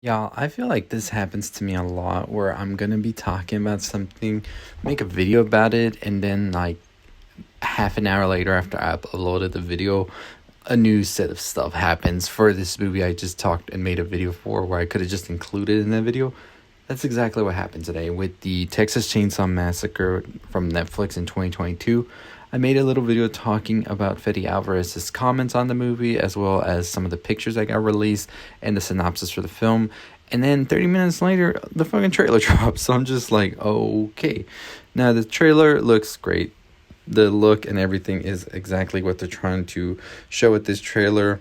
Yeah, I feel like this happens to me a lot where I'm gonna be talking about something, make a video about it, and then like half an hour later after I uploaded the video, a new set of stuff happens for this movie I just talked and made a video for where I could have just included in that video. That's exactly what happened today with the Texas Chainsaw Massacre from Netflix in 2022. I made a little video talking about Fede Alvarez's comments on the movie, as well as some of the pictures that got released and the synopsis for the film. And then 30 minutes later, the fucking trailer drops. So I'm just like, okay. Now, the trailer looks great. The look and everything is exactly what they're trying to show with this trailer.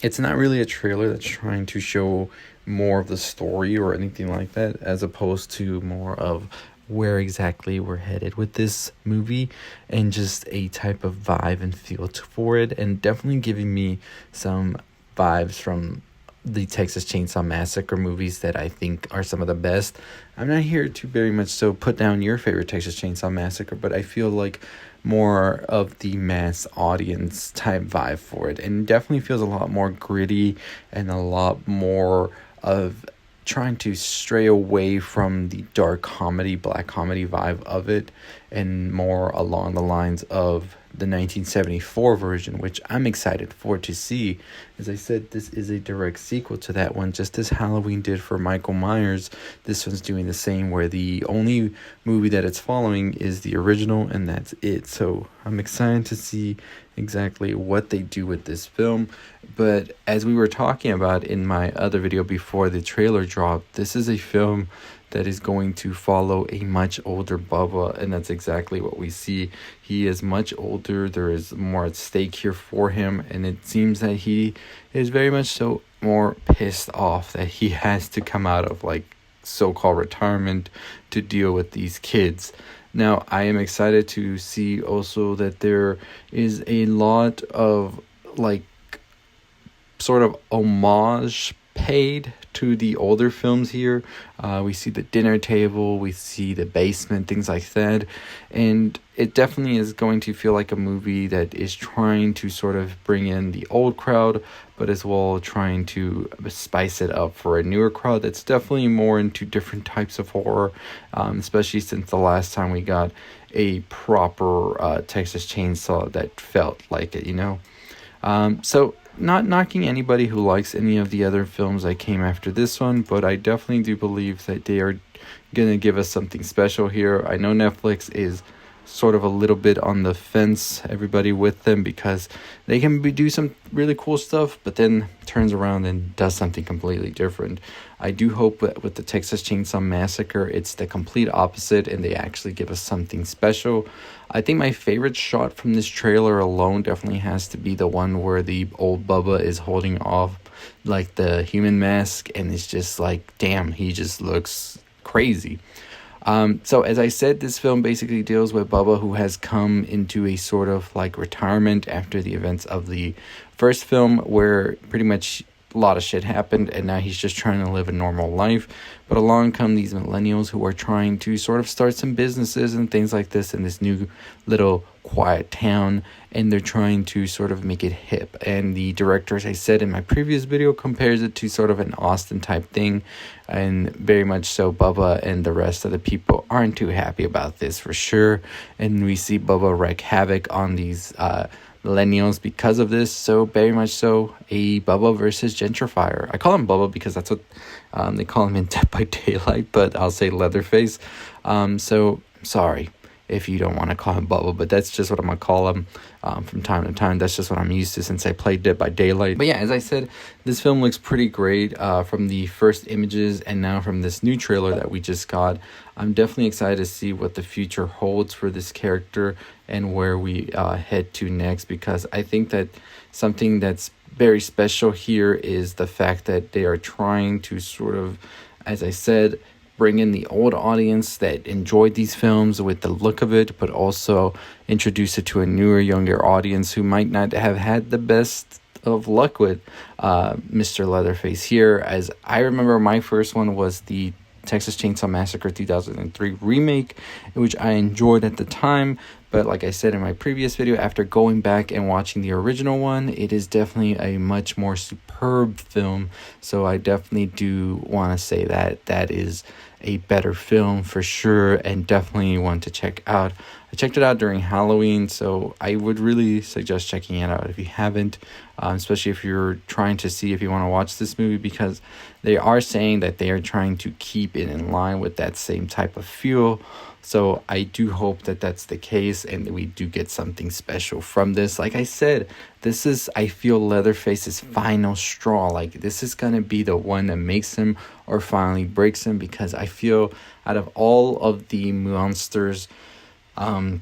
It's not really a trailer that's trying to show more of the story or anything like that, as opposed to more of where exactly we're headed with this movie and just a type of vibe and feel for it, and definitely giving me some vibes from the Texas Chainsaw Massacre movies that I think are some of the best. I'm not here to very much so put down your favorite Texas Chainsaw Massacre, but I feel like more of the mass audience type vibe for it, and definitely feels a lot more gritty and a lot more of trying to stray away from the dark comedy, black comedy vibe of it, and more along the lines of the 1974 version, which I'm excited for to see. As I said, this is a direct sequel to that one, just as Halloween did for Michael Myers. This one's doing the same, where the only movie that it's following is the original, and that's it. So I'm excited to see exactly what they do with this film. But as we were talking about in my other video before the trailer dropped, this is a film that is going to follow a much older Bubba, and that's exactly what we see. He is much older, there is more at stake here for him, and it seems that he is very much so more pissed off that he has to come out of like so-called retirement to deal with these kids. Now, I am excited to see also that there is a lot of like sort of homage paid to the older films here. We see the dinner table, we see the basement, things like that. And it definitely is going to feel like a movie that is trying to sort of bring in the old crowd, but as well trying to spice it up for a newer crowd that's definitely more into different types of horror, especially since the last time we got a proper Texas Chainsaw that felt like it. So not knocking anybody who likes any of the other films that came after this one, but I definitely do believe that they are going to give us something special here. I know Netflix is sort of a little bit on the fence, everybody with them, because they can do some really cool stuff, but then turns around and does something completely different. I do hope that with the Texas Chainsaw Massacre, it's the complete opposite and they actually give us something special. I think my favorite shot from this trailer alone definitely has to be the one where the old Bubba is holding off like the human mask, and it's just like, damn, he just looks crazy. So as I said, this film basically deals with Bubba, who has come into a sort of like retirement after the events of the first film, where pretty much a lot of shit happened and now he's just trying to live a normal life. But along come these millennials who are trying to sort of start some businesses and things like this in this new little quiet town, and they're trying to sort of make it hip. And the director, as I said in my previous video, compares it to sort of an Austin type thing, and very much so Bubba and the rest of the people aren't too happy about this for sure. And we see Bubba wreak havoc on these millennials because of this. So very much so a Bubba versus gentrifier. I call him Bubba because that's what they call him in Dead by Daylight, but I'll say Leatherface. So sorry if you don't want to call him Bubba, but that's just what I'm gonna call him from time to time. That's just what I'm used to since I played Dead by Daylight. But yeah, as I said, this film looks pretty great from the first images and now from this new trailer that we just got. I'm definitely excited to see what the future holds for this character and where we head to next, because I think that something that's very special here is the fact that they are trying to sort of, as I said, bring in the old audience that enjoyed these films with the look of it, but also introduce it to a newer, younger audience who might not have had the best of luck with Mr. Leatherface here. As I remember, my first one was the Texas Chainsaw Massacre 2003 remake, which I enjoyed at the time, But like I said in my previous video, after going back and watching the original one, it is definitely a much more superb film. So I definitely do want to say that that is a better film for sure, and definitely want to check out. I checked it out during Halloween, so I would really suggest checking it out if you haven't, especially if you're trying to see if you want to watch this movie, because they are saying that they are trying to keep it in line with that same type of feel. So I do hope that that's the case and that we do get something special from this. Like I said, this is, I feel, Leatherface's final straw. Like, this is going to be the one that makes him or finally breaks him, because I feel out of all of the monsters,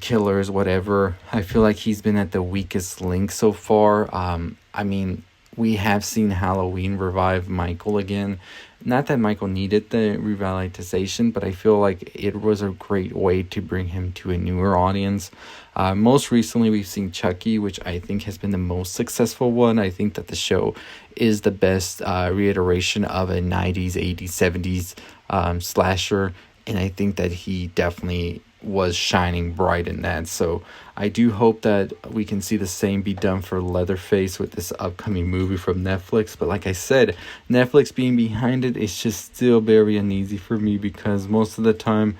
killers, whatever, I feel like he's been at the weakest link so far. I mean, we have seen Halloween revive Michael again. Not that Michael needed the revitalization, but I feel like it was a great way to bring him to a newer audience. Most recently, we've seen Chucky, which I think has been the most successful one. I think that the show is the best reiteration of a 90s, 80s, 70s slasher. And I think that he definitely was shining bright in that. So I do hope that we can see the same be done for Leatherface with this upcoming movie from Netflix. But like I said, Netflix being behind it is just still very uneasy for me, because most of the time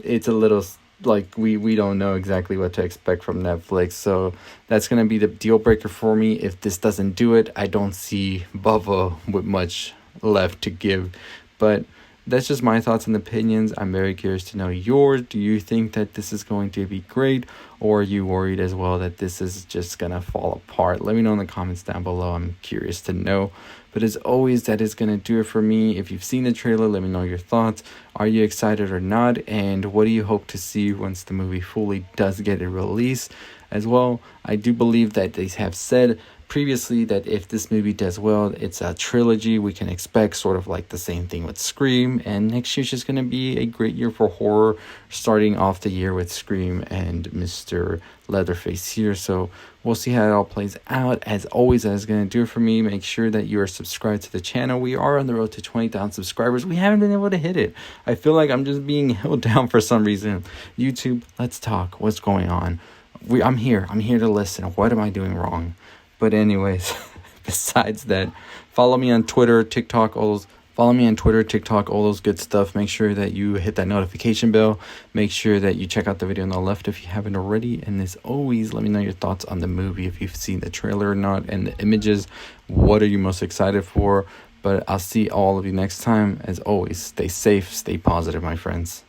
it's a little like we don't know exactly what to expect from Netflix. So that's going to be the deal breaker for me. If this doesn't do it, I don't see Bubba with much left to give. But that's just my thoughts and opinions. I'm very curious to know yours. Do you think that this is going to be great, or are you worried as well that this is just gonna fall apart? Let me know in the comments down below. I'm curious to know. But as always, that is gonna do it for me. If you've seen the trailer, let me know your thoughts. Are you excited or not? And what do you hope to see once the movie fully does get a release? As well, I do believe that they have said previously that if this movie does well, it's a trilogy. We can expect sort of like the same thing with Scream, and next year's just going to be a great year for horror, starting off the year with Scream and Mr. Leatherface here. So we'll see how it all plays out. As always, that is going to do it for me. Make sure that you are subscribed to the channel. We are on the road to 20,000 subscribers. We haven't been able to hit it. I feel like I'm just being held down for some reason. YouTube, let's talk. What's going on? I'm here to listen. What am I doing wrong? But anyways, besides that, follow me on Twitter, TikTok, all those good stuff. Make sure that you hit that notification bell. Make sure that you check out the video on the left if you haven't already. And as always, let me know your thoughts on the movie, if you've seen the trailer or not, and the images. What are you most excited for? But I'll see all of you next time. As always, stay safe, stay positive, my friends.